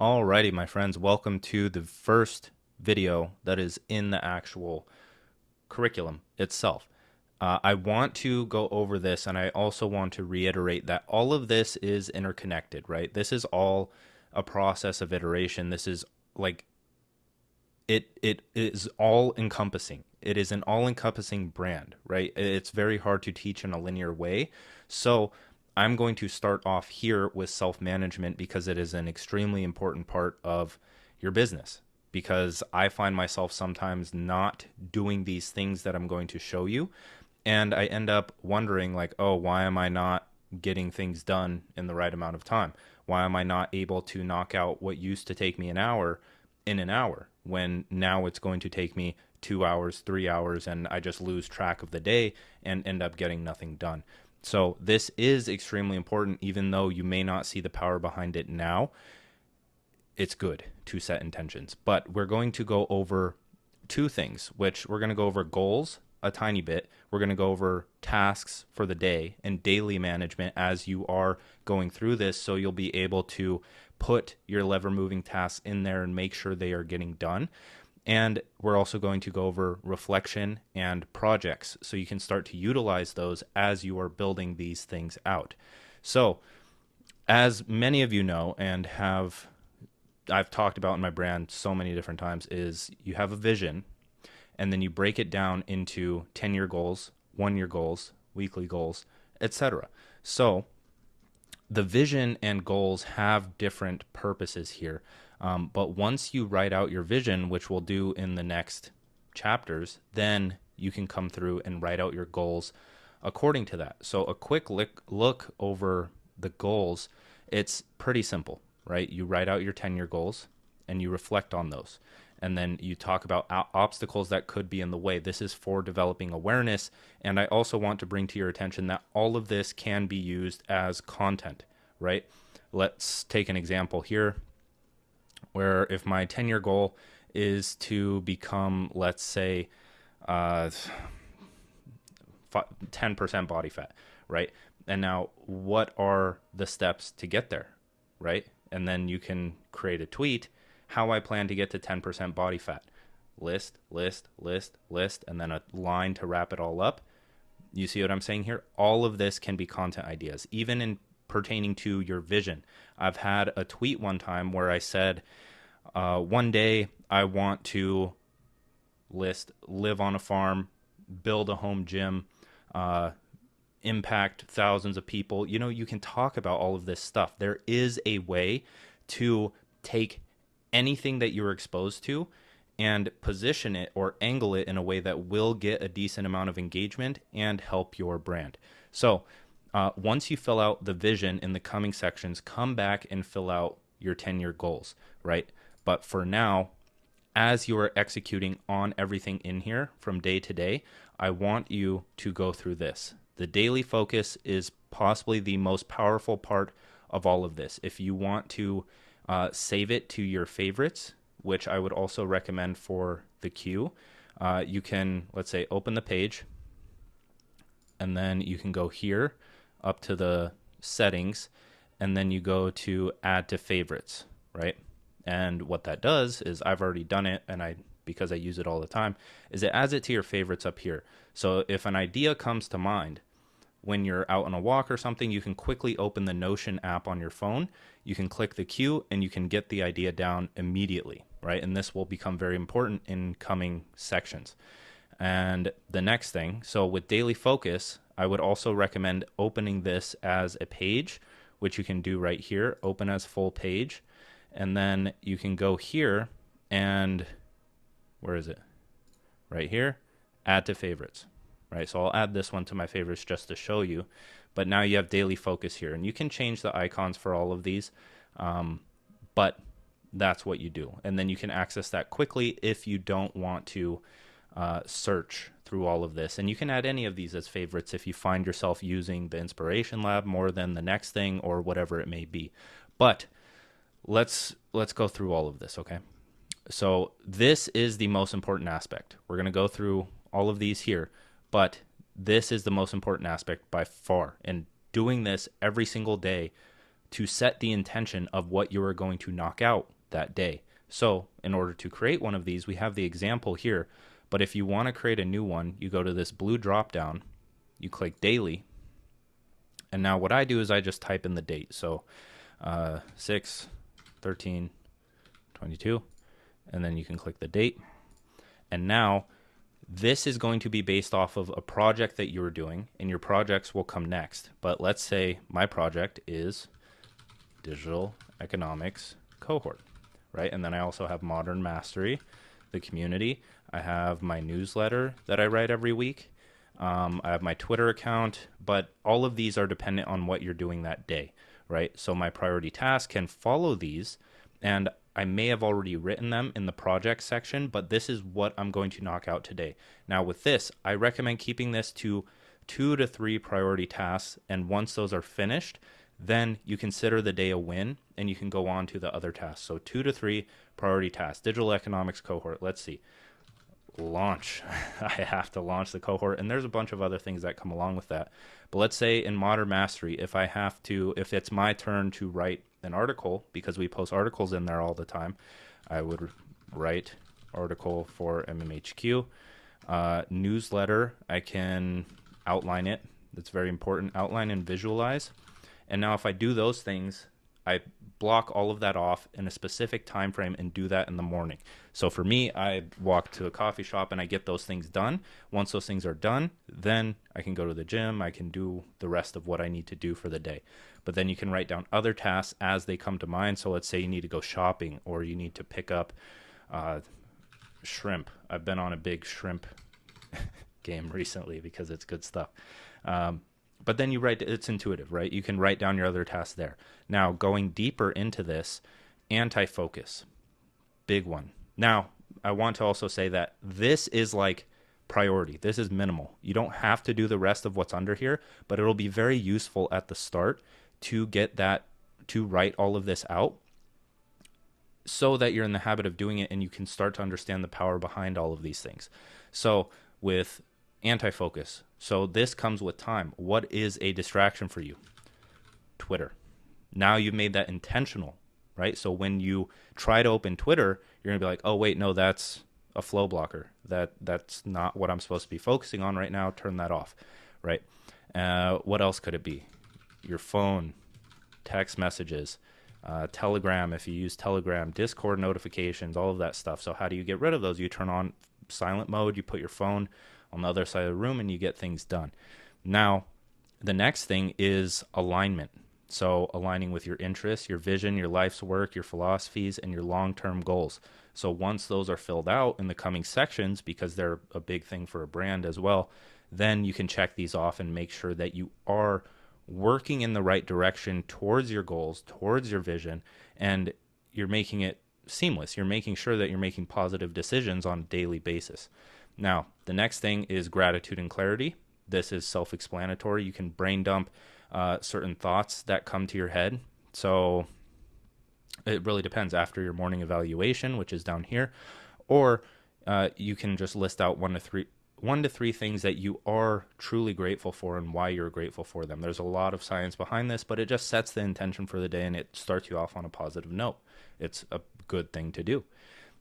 Alrighty, my friends, welcome to the first video that is in the actual curriculum itself. I want to go over this, and I also want to reiterate that all of this is interconnected, right? This is all a process of iteration. This is like it is all encompassing. It is an all encompassing brand, right? It's very hard to teach in a linear way. So I'm going to start off here with self management because it is an extremely important part of your business. Because I find myself sometimes not doing these things that I'm going to show you. And I end up wondering, like, oh, why am I not getting things done in the right amount of time? Why am I not able to knock out what used to take me an hour in an hour when now it's going to take me 2 hours, 3 hours, and I just lose track of the day and end up getting nothing done. So this is extremely important, even though you may not see the power behind it now. It's good to set intentions, but we're going to go over two things, which we're going to go over goals a tiny bit. We're going to go over tasks for the day and daily management as you are going through this, so you'll be able to put your lever moving tasks in there and make sure they are getting done. And we're also going to go over reflection and projects so you can start to utilize those as you are building these things out. So, as many of you know and I've talked about in my brand so many different times, is you have a vision and then you break it down into 10-year goals, 1-year goals, weekly goals, etc. So the vision and goals have different purposes here. But once you write out your vision, which we'll do in the next chapters, then you can come through and write out your goals according to that. So a quick look over the goals, it's pretty simple, right? You write out your 10-year goals and you reflect on those. And then you talk about obstacles that could be in the way. This is for developing awareness. And I also want to bring to your attention that all of this can be used as content, right? Let's take an example here where if my 10-year goal is to become, let's say, 10% body fat, right? And now what are the steps to get there, right? And then you can create a tweet, how I plan to get to 10% body fat. List, list, list, list, and then a line to wrap it all up. You see what I'm saying here? All of this can be content ideas, even in pertaining to your vision. I've had a tweet one time where I said, one day I want to live on a farm, build a home gym, impact thousands of people. You know, you can talk about all of this stuff. There is a way to take anything that you're exposed to and position it or angle it in a way that will get a decent amount of engagement and help your brand. So once you fill out the vision in the coming sections, come back and fill out your 10-year goals, right? But for now, as you are executing on everything in here from day to day, I want you to go through this. The daily focus is possibly the most powerful part of all of this. If you want to save it to your favorites, which I would also recommend for the queue, you can, let's say, open the page, and then you can go here up to the settings, and then you go to add to favorites, right? And what that does is, I've already done it, and because I use it all the time, is it adds it to your favorites up here. So if an idea comes to mind when you're out on a walk or something, you can quickly open the Notion app on your phone. You can click the queue and you can get the idea down immediately, right? And this will become very important in coming sections. And the next thing, so with daily focus, I would also recommend opening this as a page, which you can do right here, open as full page. And then you can go here and, where is it? Right here, add to favorites. Right, so I'll add this one to my favorites just to show you. But now you have daily focus here, and you can change the icons for all of these, but that's what you do. And then you can access that quickly if you don't want to search through all of this. And you can add any of these as favorites if you find yourself using the Inspiration Lab more than the next thing or whatever it may be. But let's go through all of this, okay? So this is the most important aspect. We're going to go through all of these here. But this is the most important aspect by far. And doing this every single day to set the intention of what you are going to knock out that day. So in order to create one of these, we have the example here, but if you want to create a new one, you go to this blue drop down, you click daily, and now what I do is I just type in the date. So 6, 13, 22, and then you can click the date. And now this is going to be based off of a project that you're doing, and your projects will come next. But let's say my project is digital economics cohort, right? And then I also have Modern Mastery, the community. I have my newsletter that I write every week. I have my Twitter account, but all of these are dependent on what you're doing that day, right? So my priority task can follow these, and I may have already written them in the project section, but this is what I'm going to knock out today. Now with this, I recommend keeping this to 2 to 3 priority tasks, and once those are finished, then you consider the day a win and you can go on to the other tasks. So 2 to 3 priority tasks. Digital economics cohort. Let's see. Launch. I have to launch the cohort, and there's a bunch of other things that come along with that. But let's say in Modern Mastery, if it's my turn to write an article, because we post articles in there all the time, I would write article for MMHQ. Newsletter, I can outline it. That's very important. Outline and visualize. And now if I do those things, I block all of that off in a specific time frame and do that in the morning. So for me, I walk to a coffee shop and I get those things done. Once those things are done, then I can go to the gym. I can do the rest of what I need to do for the day. But then you can write down other tasks as they come to mind. So let's say you need to go shopping, or you need to pick up shrimp. I've been on a big shrimp game recently because it's good stuff. But then you write, it's intuitive, right? You can write down your other tasks there. Now, going deeper into this, anti-focus, big one. Now, I want to also say that this is like priority. This is minimal. You don't have to do the rest of what's under here, but it'll be very useful at the start to get that, to write all of this out so that you're in the habit of doing it and you can start to understand the power behind all of these things. So with anti-focus, so this comes with time. What is a distraction for you? Twitter. Now you've made that intentional, right? So when you try to open Twitter, you're gonna be like, oh wait, no, that's a flow blocker. That's not what I'm supposed to be focusing on right now. Turn that off, right? What else could it be? Your phone, text messages, Telegram, if you use Telegram, Discord notifications, all of that stuff. So how do you get rid of those? You turn on silent mode, you put your phone on the other side of the room, and you get things done. Now, the next thing is alignment. So aligning with your interests, your vision, your life's work, your philosophies, and your long-term goals. So once those are filled out in the coming sections, because they're a big thing for a brand as well, then you can check these off and make sure that you are working in the right direction towards your goals, towards your vision, and you're making it seamless. You're making sure that you're making positive decisions on a daily basis. Now, the next thing is gratitude and clarity. This is self-explanatory. You can brain dump certain thoughts that come to your head. So it really depends after your morning evaluation, which is down here, or you can just list out one to three things that you are truly grateful for and why you're grateful for them. There's a lot of science behind this, but it just sets the intention for the day and it starts you off on a positive note. It's a good thing to do.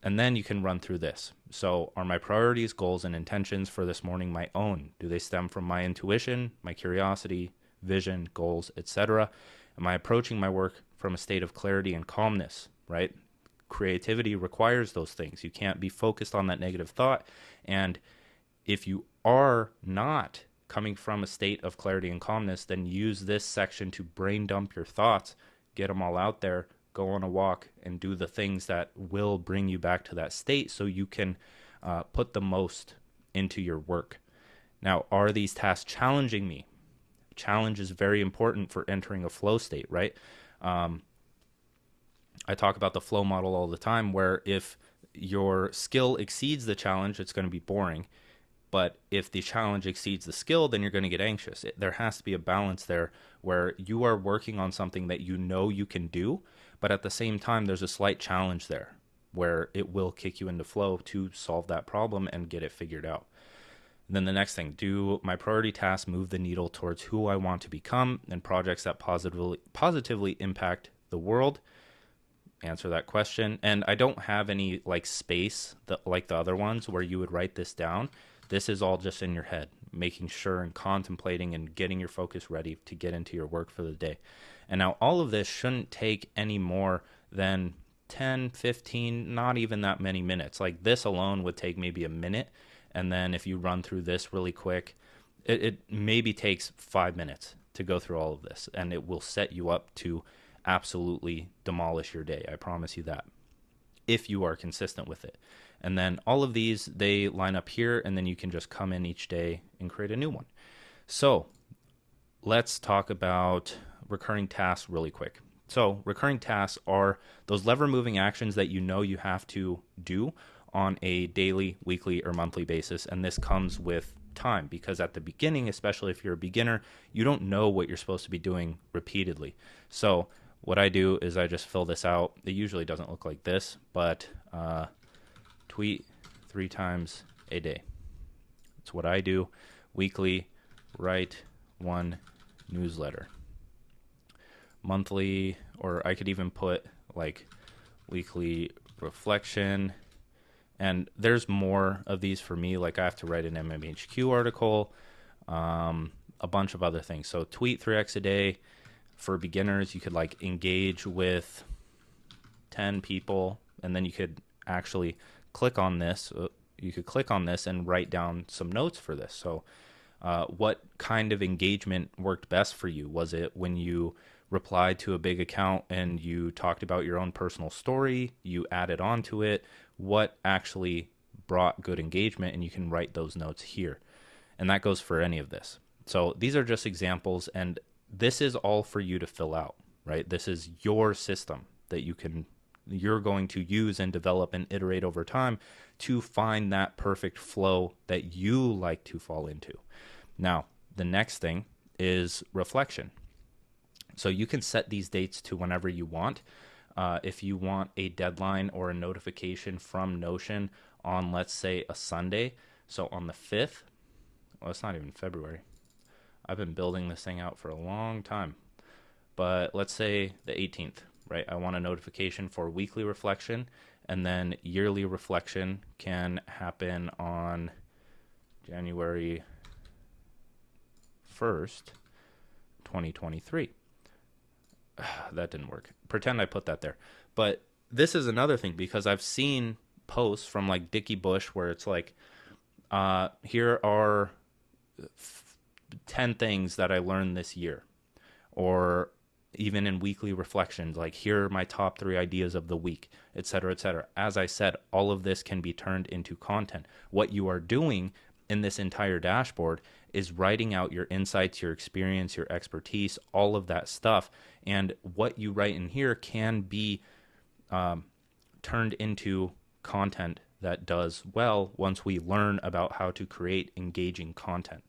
And then you can run through this. So are my priorities, goals, and intentions for this morning my own? Do they stem from my intuition, my curiosity, vision, goals, etc.? Am I approaching my work from a state of clarity and calmness, right? Creativity requires those things. You can't be focused on that negative thought. And if you are not coming from a state of clarity and calmness, then use this section to brain dump your thoughts, get them all out there, go on a walk, and do the things that will bring you back to that state so you can put the most into your work. Now, are these tasks challenging me? Challenge is very important for entering a flow state, right? I talk about the flow model all the time, where if your skill exceeds the challenge, it's going to be boring. But if the challenge exceeds the skill, then you're going to get anxious. There has to be a balance there where you are working on something that you know you can do, but at the same time, there's a slight challenge there where it will kick you into flow to solve that problem and get it figured out. Then the next thing, do my priority tasks move the needle towards who I want to become and projects that positively impact the world? Answer that question. And I don't have any like space like the other ones where you would write this down. This is all just in your head, making sure and contemplating and getting your focus ready to get into your work for the day. And now all of this shouldn't take any more than 10, 15, not even that many minutes. Like this alone would take maybe a minute. And then if you run through this really quick, it maybe takes 5 minutes to go through all of this, and it will set you up to absolutely demolish your day. I promise you that, if you are consistent with it. And then all of these, they line up here, and then you can just come in each day and create a new one. So let's talk about recurring tasks really quick. So recurring tasks are those lever moving actions that you know you have to do on a daily, weekly, or monthly basis. And this comes with time, because at the beginning, especially if you're a beginner, you don't know what you're supposed to be doing repeatedly. So what I do is I just fill this out. It usually doesn't look like this, but tweet 3 times a day. It's what I do. Weekly, write 1 newsletter. Monthly, or I could even put like weekly reflection. And there's more of these for me. Like I have to write an MMHQ article, a bunch of other things. So tweet 3x a day. For beginners, you could like engage with 10 people, and then you could actually click on this. You could click on this and write down some notes for this. So what kind of engagement worked best for you? Was it when you replied to a big account and you talked about your own personal story, you added on to it? What actually brought good engagement? And you can write those notes here. And that goes for any of this. So these are just examples, and this is all for you to fill out, right? This is your system that you're going to use and develop and iterate over time to find that perfect flow that you like to fall into. Now, the next thing is reflection. So you can set these dates to whenever you want. If you want a deadline or a notification from Notion on, let's say, a Sunday, so on the 5th, well, it's not even February. I've been building this thing out for a long time. But let's say the 18th, right? I want a notification for weekly reflection, and then yearly reflection can happen on January 1st, 2023. That didn't work. Pretend I put that there. But this is another thing, because I've seen posts from like Dickie Bush where it's like, here are 10 things that I learned this year. Or even in weekly reflections, like here are my top 3 ideas of the week, etc., etc. As I said, all of this can be turned into content. What you are doing in this entire dashboard is writing out your insights, your experience, your expertise, all of that stuff. And what you write in here can be turned into content that does well once we learn about how to create engaging content.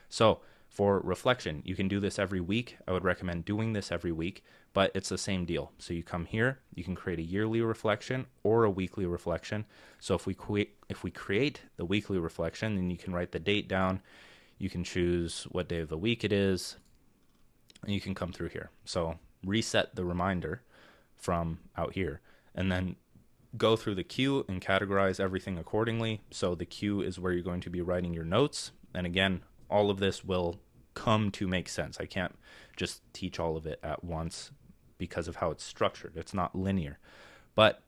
So for reflection, you can do this every week. I would recommend doing this every week, but it's the same deal. So you come here, you can create a yearly reflection or a weekly reflection. So if we create the weekly reflection, then you can write the date down. You can choose what day of the week it is, and you can come through here. So reset the reminder from out here, and then go through the queue and categorize everything accordingly. So the queue is where you're going to be writing your notes. And again, all of this will come to make sense. I can't just teach all of it at once because of how it's structured. It's not linear. But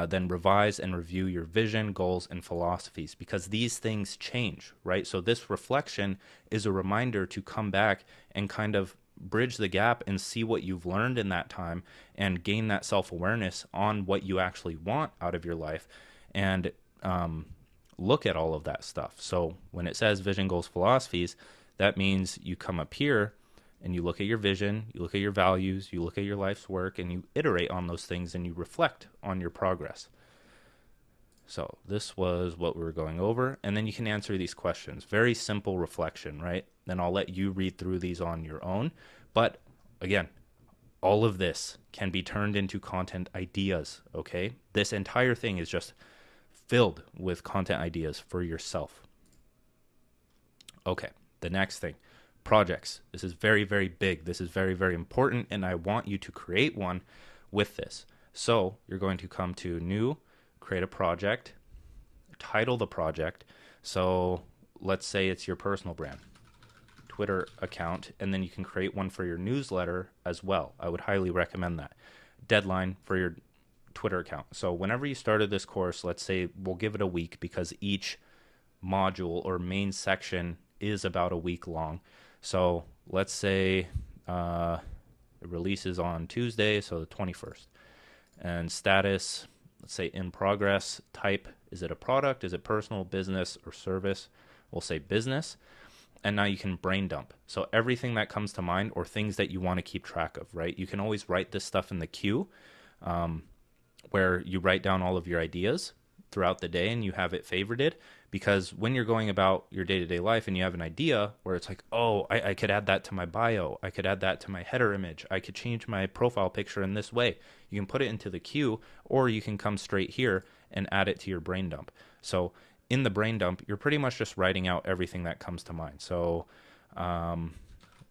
then revise and review your vision, goals, and philosophies, because these things change, right? So this reflection is a reminder to come back and kind of bridge the gap and see what you've learned in that time and gain that self-awareness on what you actually want out of your life, and look at all of that stuff. So when it says vision, goals, philosophies, that means you come up here and you look at your vision, you look at your values, you look at your life's work, and you iterate on those things and you reflect on your progress. So this was what we were going over. And then you can answer these questions. Very simple reflection, right? Then I'll let you read through these on your own. But again, all of this can be turned into content ideas, okay? This entire thing is just filled with content ideas for yourself. Okay, the next thing, projects. This is very, very big. This is very, very important, and I want you to create one with this. So you're going to come to new, create a project, title the project. So let's say it's your personal brand, Twitter account, and then you can create one for your newsletter as well. I would highly recommend that. Deadline for your Twitter account. So whenever you started this course, let's say we'll give it a week because each module or main section is about a week long. So let's say it releases on Tuesday, so the 21st. And status, let's say in progress. Type, is it a product? Is it personal, business, or service? We'll say business. And now you can brain dump. So everything that comes to mind or things that you want to keep track of, right? You can always write this stuff in the queue, where you write down all of your ideas throughout the day and you have it favorited, because when you're going about your day-to-day life and you have an idea where it's like, oh, I could add that to my bio, I could add that to my header image, I could change my profile picture in this way, you can put it into the queue, or you can come straight here and add it to your brain dump. So in the brain dump, you're pretty much just writing out everything that comes to mind. So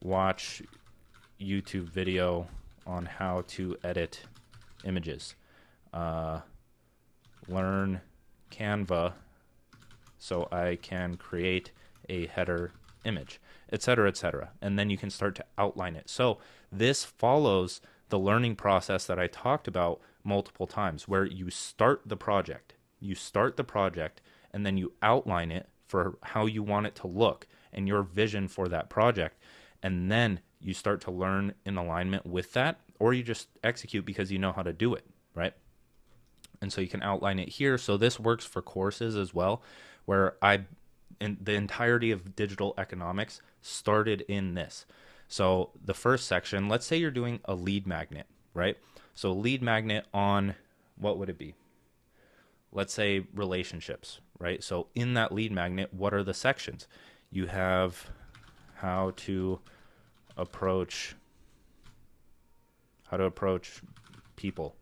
watch YouTube video on how to edit images. Learn Canva so I can create a header image, etc., etc. And then you can start to outline it. So this follows the learning process that I talked about multiple times, where you start the project. And then you outline it for how you want it to look and your vision for that project. And then you start to learn in alignment with that, or you just execute because you know how to do it, right? And so you can outline it here. So this works for courses as well, where in the entirety of digital economics started in this. So the first section, let's say you're doing a lead magnet, right? So lead magnet on, what would it be? Let's say relationships, right? So in that lead magnet, what are the sections? You have how to approach people,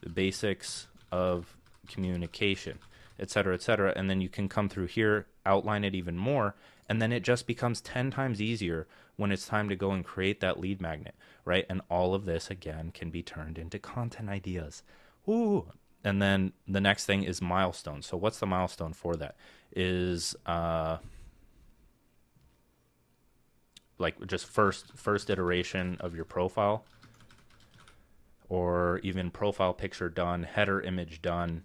the basics of communication, etc., etc. And then you can come through here, outline it even more, and then it just becomes 10 times easier when it's time to go and create that lead magnet, right? And all of this, again, can be turned into content ideas. Ooh. And then the next thing is milestones. So what's the milestone for that? Is like just first iteration of your profile, or even profile picture done, header image done,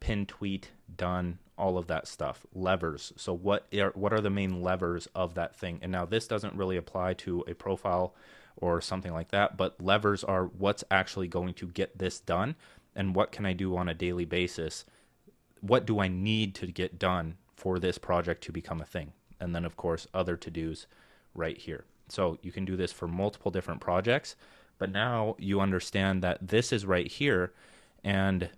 pin tweet done, all of that stuff. Levers. So what are the main levers of that thing? And now this doesn't really apply to a profile or something like that, but levers are what's actually going to get this done, and what can I do on a daily basis? What do I need to get done for this project to become a thing? And then, of course, other to-dos right here. So you can do this for multiple different projects, but now you understand that this is right here. And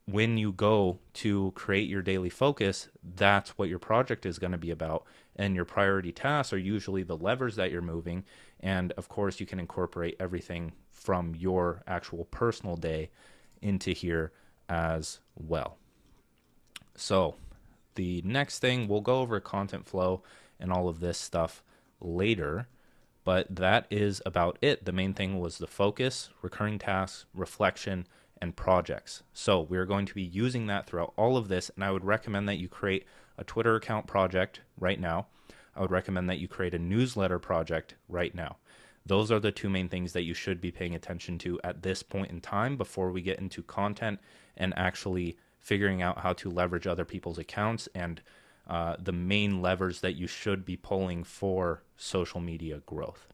when you go to create your daily focus, that's what your project is going to be about. And your priority tasks are usually the levers that you're moving. And of course, you can incorporate everything from your actual personal day into here as well. So the next thing, we'll go over content flow and all of this stuff later, but that is about it. The main thing was the focus, recurring tasks, reflection, and projects. So we're going to be using that throughout all of this, and I would recommend that you create a Twitter account project right now. I would recommend that you create a newsletter project right now. Those are the two main things that you should be paying attention to at this point in time before we get into content and actually figuring out how to leverage other people's accounts and the main levers that you should be pulling for social media growth.